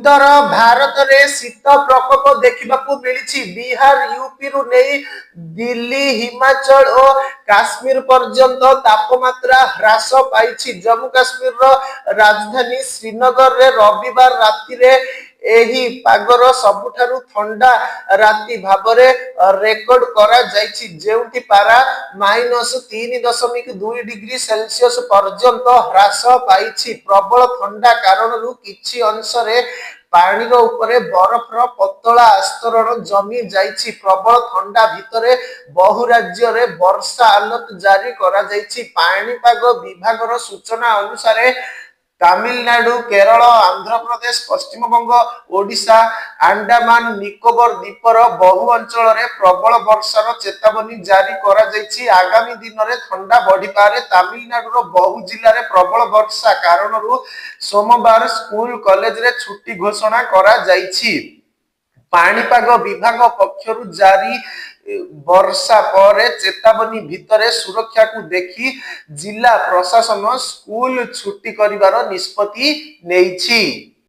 उत्तर भारत रे शीत प्रकोप देखा मिली। बिहार यूपी रु नहीं दिल्ली हिमाचल और काश्मीर पर्यंत तापमात्रा ह्रास पाई। जम्मू काश्मीर राजधानी श्रीनगर रे रविवार राति रे एही पागर सबुठारु ठंडा राति भाबरे रेकर्ड करा जायछि, जेउठी पारा -3.2 डिग्री सेल्सियस पर्यंत ह्रास पाई। प्रबल ठंडा कारणरू किछि अंशरे पानी उपरे बरफर पतला आस्तरण जमी जाइछि। प्रबल ठंडा भितरे बहु राज्य रे वर्षा अलर्ट जारी करा जाइछि। पाणीपाग विभागर सूचना अनुसार तमिलनाडु, केरल, आंध्र प्रदेश, पश्चिम बंग, ओडिशा, अंडमान निकोबर द्वीपर बहु अंचल रे प्रबल वर्षार चेतावनी जारी करा जाइछि। आगामी दिन रे ठंडा बढ़ी पारे। तमिलनाडु बहु जिल्ला रे प्रबल वर्षा कारणरू सोमवार स्कूल कॉलेज रे छुट्टी घोषणा करा जाइछि। पाणीपाग विभाग पक्षरु जारी वर्षा पर चेतावनी भितरे सुरक्षा को देखी जिला प्रशासन स्कूल छुट्टी करिवार निष्पत्ति नेइछि।